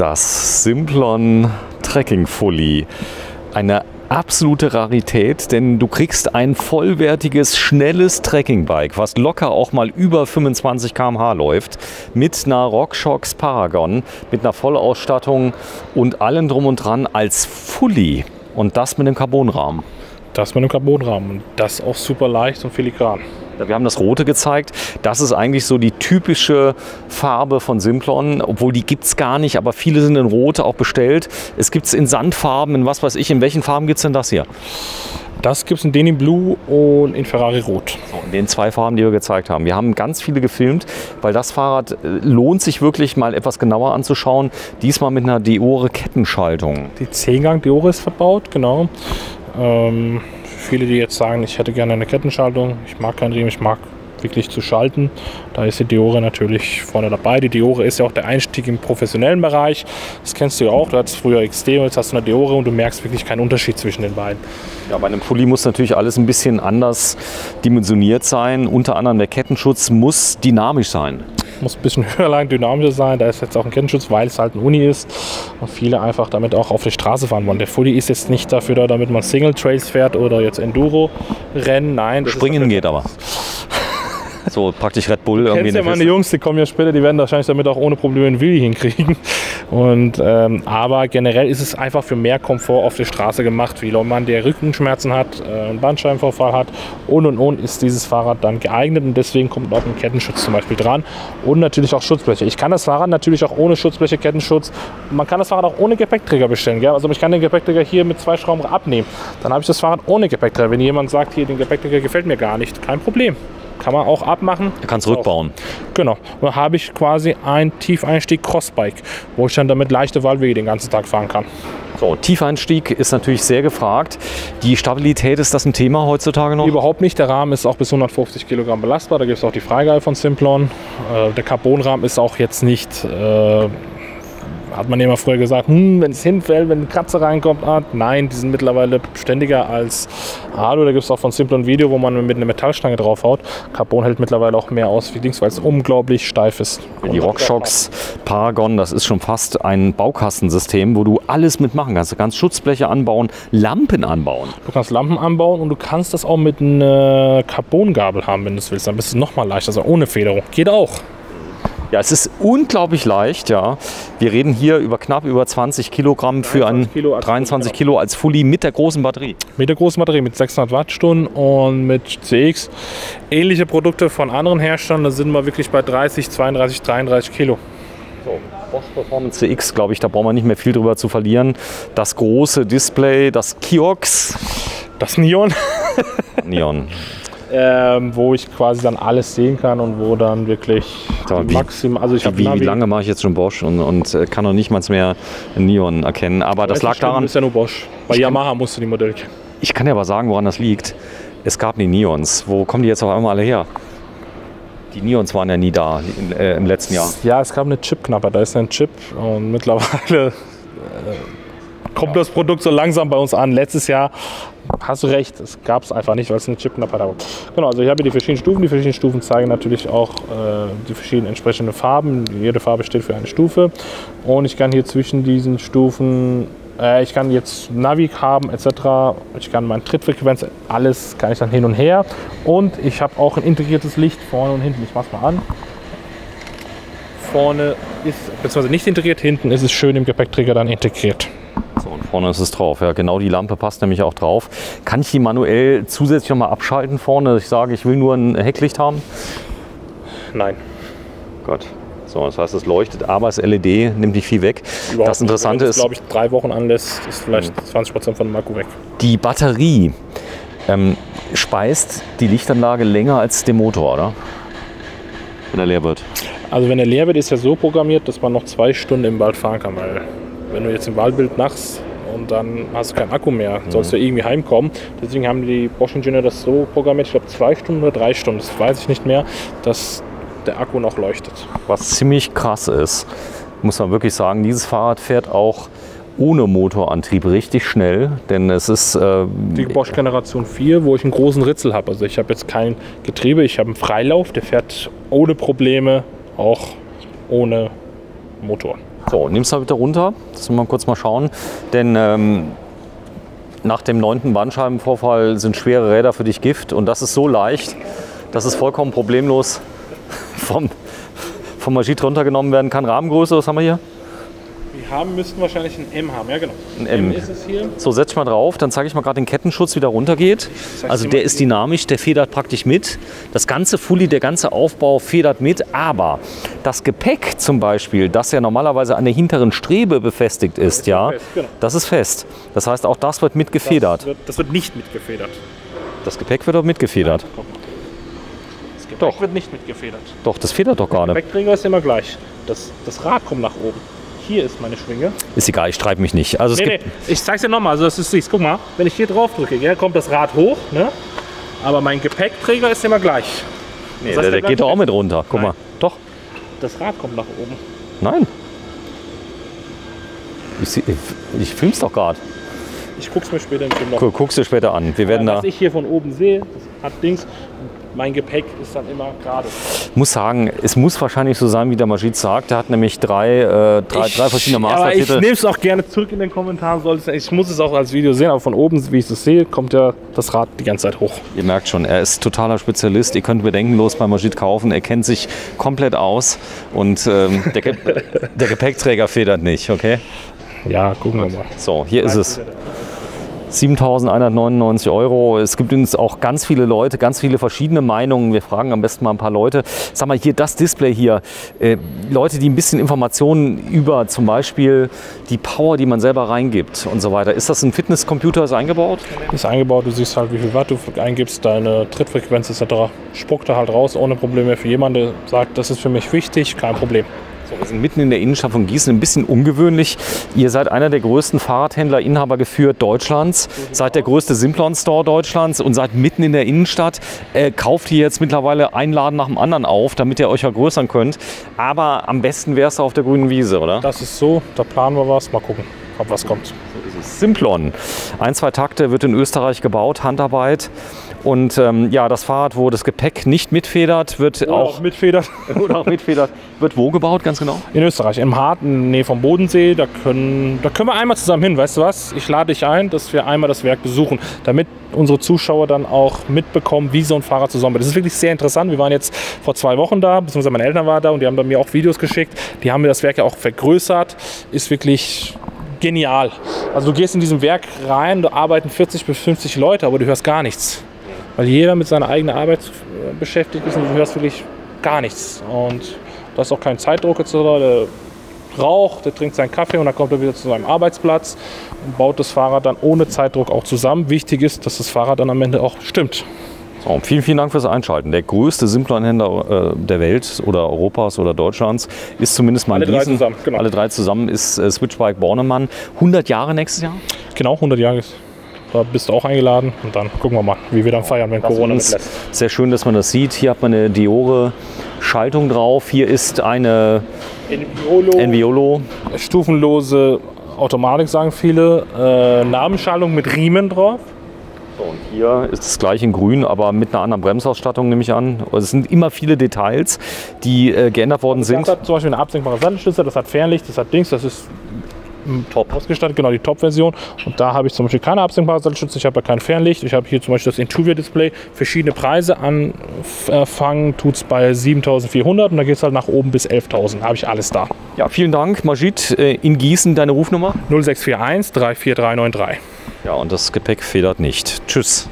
Das Simplon Trekking Fully. Eine absolute Rarität, denn du kriegst ein vollwertiges, schnelles Trekkingbike, was locker auch mal über 25 km/h läuft, mit einer RockShox Paragon, mit einer Vollausstattung und allem drum und dran als Fully. Und das mit einem Carbonrahmen. Das mit einem Carbonrahmen und das auch super leicht und filigran. Wir haben das Rote gezeigt. Das ist eigentlich so die typische Farbe von Simplon, obwohl die gibt es gar nicht, aber viele sind in Rot auch bestellt. Es gibt es in Sandfarben, in was weiß ich. In welchen Farben gibt es denn das hier? Das gibt es in Denim Blue und in Ferrari Rot. So, in den zwei Farben, die wir gezeigt haben. Wir haben ganz viele gefilmt, weil das Fahrrad lohnt sich wirklich mal etwas genauer anzuschauen. Diesmal mit einer Deore Kettenschaltung. Die 10-Gang Deore ist verbaut, genau. Viele, die jetzt sagen, ich hätte gerne eine Kettenschaltung, ich mag keinen Riemen, ich mag wirklich zu schalten. Da ist die Deore natürlich vorne dabei. Die Deore ist ja auch der Einstieg im professionellen Bereich. Das kennst du ja auch. Du hattest früher XD und jetzt hast du eine Deore und du merkst wirklich keinen Unterschied zwischen den beiden. Ja, bei einem Fully muss natürlich alles ein bisschen anders dimensioniert sein. Unter anderem der Kettenschutz muss dynamisch sein. Muss ein bisschen höher lang, dynamischer sein. Da ist jetzt auch ein Kettenschutz, weil es halt ein Uni ist und viele einfach damit auch auf die Straße fahren wollen. Der Fully ist jetzt nicht dafür da, damit man Single Trails fährt oder jetzt Enduro-Rennen. Nein, das Springen geht aber. So praktisch Red Bull. Du kennst ja meine Jungs, die kommen ja später, die werden wahrscheinlich damit auch ohne Probleme einen Willi hinkriegen. Und, aber generell ist es einfach für mehr Komfort auf der Straße gemacht. Wie man, der Rückenschmerzen hat, einen Bandscheibenvorfall hat und ist dieses Fahrrad dann geeignet. Und deswegen kommt auch ein Kettenschutz zum Beispiel dran. Und natürlich auch Schutzbleche. Ich kann das Fahrrad natürlich auch ohne Schutzbleche, Kettenschutz. Man kann das Fahrrad auch ohne Gepäckträger bestellen. Gell? Also ich kann den Gepäckträger hier mit 2 Schrauben abnehmen. Dann habe ich das Fahrrad ohne Gepäckträger. Wenn jemand sagt, hier, den Gepäckträger gefällt mir gar nicht, kein Problem. Kann man auch abmachen. Du kannst rückbauen. Genau. Da habe ich quasi ein Tiefeinstieg-Crossbike, wo ich dann damit leichte Waldwege den ganzen Tag fahren kann. So, Tiefeinstieg ist natürlich sehr gefragt. Die Stabilität, ist das ein Thema heutzutage noch? Überhaupt nicht. Der Rahmen ist auch bis 150 Kilogramm belastbar. Da gibt es auch die Freigabe von Simplon. Der Carbonrahmen ist auch jetzt nicht... hat man immer früher gesagt, wenn es hinfällt, wenn eine Kratzer reinkommt, nein, die sind mittlerweile beständiger als Alu. Da gibt es auch von Simplon Video, wo man mit einer Metallstange draufhaut. Carbon hält mittlerweile auch mehr aus wie Dings, weil es unglaublich steif ist. Die RockShox Paragon, das ist schon fast ein Baukastensystem, wo du alles mitmachen kannst. Du kannst Schutzbleche anbauen, Lampen anbauen. Du kannst Lampen anbauen und du kannst das auch mit einer Carbongabel haben, wenn du es willst. Dann bist du noch mal leichter, also ohne Federung. Geht auch. Ja, es ist unglaublich leicht, ja. Wir reden hier über knapp über 20 Kilogramm für ein 23 Kilo als Fully mit der großen Batterie. Mit der großen Batterie, mit 600 Wattstunden und mit CX. Ähnliche Produkte von anderen Herstellern, da sind wir wirklich bei 30, 32, 33 Kilo. So, Bosch Performance CX, glaube ich, da brauchen wir nicht mehr viel drüber zu verlieren. Das große Display, das Kiox. Das Neon. Neon. Wo ich quasi dann alles sehen kann und wo dann wirklich maximal. Also wie lange mache ich jetzt schon Bosch und kann noch nicht mal mehr Neon erkennen. Aber das lag daran. Das ist ja nur Bosch. Bei Yamaha musst du die Modelle kennen. Ich kann ja aber sagen, woran das liegt. Es gab nie Neons. Wo kommen die jetzt auf einmal alle her? Die Neons waren ja nie da im letzten Jahr. Ja, es gab eine Chipknapper. Da ist ein Chip und mittlerweile kommt das Produkt so langsam bei uns an. Letztes Jahr, hast du recht, es gab es einfach nicht, weil es eine Chipknappheit war. Genau, also ich habe hier die verschiedenen Stufen. Die verschiedenen Stufen zeigen natürlich auch die verschiedenen entsprechenden Farben. Jede Farbe steht für eine Stufe. Und ich kann hier zwischen diesen Stufen, ich kann jetzt Navi haben etc. Ich kann meine Trittfrequenz, alles kann ich dann hin und her. Und ich habe auch ein integriertes Licht vorne und hinten. Ich mache es mal an. Vorne ist, beziehungsweise nicht integriert, hinten ist es schön im Gepäckträger dann integriert. So, und vorne ist es drauf. Ja, genau, die Lampe passt nämlich auch drauf. Kann ich die manuell zusätzlich noch mal abschalten vorne, dass ich sage, ich will nur ein Hecklicht haben? Nein. Gott. So, das heißt, es leuchtet, aber das LED nimmt nicht viel weg. Überhaupt das Interessante ist, glaube ich, 3 Wochen anlässt, ist vielleicht 20% von dem Akku weg. Die Batterie speist die Lichtanlage länger als der Motor, oder? Wenn er leer wird. Also wenn er leer wird, ist ja so programmiert, dass man noch 2 Stunden im Wald fahren kann. Weil wenn du jetzt im Wald nachts und dann hast du keinen Akku mehr, sollst du irgendwie heimkommen. Deswegen haben die Bosch-Ingenieure das so programmiert, ich glaube 2 Stunden oder 3 Stunden, das weiß ich nicht mehr, dass der Akku noch leuchtet. Was ziemlich krass ist, muss man wirklich sagen, dieses Fahrrad fährt auch ohne Motorantrieb richtig schnell, denn es ist die Bosch Generation 4, wo ich einen großen Ritzel habe. Also ich habe jetzt kein Getriebe, ich habe einen Freilauf, der fährt ohne Probleme, auch ohne Motor. So, nimm's mal bitte runter. Das müssen wir kurz mal schauen. Denn nach dem 9. Bandscheibenvorfall sind schwere Räder für dich Gift. Und das ist so leicht, dass es vollkommen problemlos vom Majid runtergenommen werden kann. Rahmengröße, was haben wir hier? Wir müssten wahrscheinlich ein M haben, ja genau. Ein M ist es hier. So, setz ich mal drauf, dann zeige ich mal gerade den Kettenschutz, wie der runtergeht. Also der ist dynamisch, der federt praktisch mit. Das ganze Fully, der ganze Aufbau federt mit, aber das Gepäck zum Beispiel, das ja normalerweise an der hinteren Strebe befestigt ist, ja, fest, genau. das ist fest. Das heißt, auch das wird mitgefedert. Das wird nicht mitgefedert. Das Gepäck wird auch mitgefedert. Das Gepäck Doch. wird nicht mitgefedert. Doch, das federt doch gar Der nicht. Gepäckträger ist immer gleich. Das Rad kommt nach oben. Hier ist meine Schwinge. Ist egal, ich streite mich nicht. Also es gibt Ich zeig's dir nochmal. Also das ist siehst. Guck mal, wenn ich hier drauf drücke, ja, kommt das Rad hoch, ne? Aber mein Gepäckträger ist immer gleich. nee, Das heißt, der geht doch auch mit runter. Guck Nein. mal. Doch. Das Rad kommt nach oben. Nein. Ich film's doch gerade. Ich guck's mir später im Film noch. Guck's dir später an. Wir werden da. Was ich hier von oben sehe, das hat Dings. Mein Gepäck ist dann immer gerade. Muss sagen, es muss wahrscheinlich so sein, wie der Majid sagt. Der hat nämlich drei verschiedene Aber ich Mastertitel. nehme es auch gerne zurück in den Kommentaren. Ich muss es auch als Video sehen, aber von oben, wie ich es sehe, kommt ja das Rad die ganze Zeit hoch. Ihr merkt schon, er ist totaler Spezialist. Ihr könnt bedenkenlos bei Majid kaufen. Er kennt sich komplett aus und der Gepäckträger federt nicht, okay? Ja, gucken wir mal. So, hier ist es. 7.199 €. Es gibt uns auch ganz viele Leute, ganz viele verschiedene Meinungen. Wir fragen am besten mal ein paar Leute. Sag mal, hier das Display hier. Leute, die ein bisschen Informationen über zum Beispiel die Power, die man selber reingibt und so weiter. Ist das ein Fitnesscomputer, ist eingebaut? Ist eingebaut, du siehst halt, wie viel Watt du eingibst, deine Trittfrequenz etc. Spuckt er halt raus ohne Probleme. Für jemanden, der sagt, das ist für mich wichtig, kein Problem. So, wir sind mitten in der Innenstadt von Gießen, ein bisschen ungewöhnlich. Ihr seid einer der größten Fahrradhändler, Inhaber geführt Deutschlands, seid der größte Simplon-Store Deutschlands und seid mitten in der Innenstadt. Kauft hier jetzt mittlerweile einen Laden nach dem anderen auf, damit ihr euch vergrößern könnt. Aber am besten wär's auf der grünen Wiese, oder? Das ist so, da planen wir was. Mal gucken, ob was kommt. Simplon. 1-2 Takte, wird in Österreich gebaut, Handarbeit. Und ja, das Fahrrad, wo das Gepäck nicht mitfedert, wird auch mitfedert. oder auch mitfedert, wird wo gebaut, ganz genau? In Österreich, im Hart, in der Nähe vom Bodensee. Da können wir einmal zusammen hin. Weißt du was? Ich lade dich ein, dass wir einmal das Werk besuchen, damit unsere Zuschauer dann auch mitbekommen, wie so ein Fahrrad zusammenbaut. Das ist wirklich sehr interessant. Wir waren jetzt vor 2 Wochen da, beziehungsweise meine Eltern waren da und die haben mir auch Videos geschickt. Die haben mir das Werk ja auch vergrößert. Ist wirklich genial. Also du gehst in diesem Werk rein, da arbeiten 40 bis 50 Leute, aber du hörst gar nichts. Weil jeder mit seiner eigenen Arbeit beschäftigt ist und du hörst wirklich gar nichts. Und da ist auch kein Zeitdruck etc. Der raucht, der trinkt seinen Kaffee und dann kommt er wieder zu seinem Arbeitsplatz und baut das Fahrrad dann ohne Zeitdruck auch zusammen. Wichtig ist, dass das Fahrrad dann am Ende auch stimmt. So, vielen, vielen Dank fürs Einschalten. Der größte Simplon-Händler der Welt oder Europas oder Deutschlands ist zumindest mal in Alle drei Gießen. zusammen, genau. Alle drei zusammen ist Switchbike Bornemann. 100 Jahre nächstes Jahr? Genau, 100 Jahre ist. Da bist du auch eingeladen und dann gucken wir mal, wie wir dann feiern, wenn Corona ist mitlässt. sehr schön, dass man das sieht. Hier hat man eine Diore-Schaltung drauf. Hier ist eine Enviolo. Stufenlose Automatik, sagen viele. Nabenschaltung mit Riemen drauf. So, und hier ist es gleich in grün, aber mit einer anderen Bremsausstattung, nehme ich an. Also es sind immer viele Details, die geändert worden sind. Das hat zum Beispiel eine absenkbare Sattelstütze, das hat Fernlicht, das hat Dings, das ist top ausgestattet, genau die Top-Version. Und da habe ich zum Beispiel keine absenkbare Sattelstütze, ich habe ja kein Fernlicht. Ich habe hier zum Beispiel das Intuvia-Display, verschiedene Preise anfangen, tut es bei 7.400 und dann geht es halt nach oben bis 11.000. Da habe ich alles da. Ja, vielen Dank, Majid. In Gießen, deine Rufnummer? 0641 34393. Ja, und das Gepäck federt nicht. Tschüss.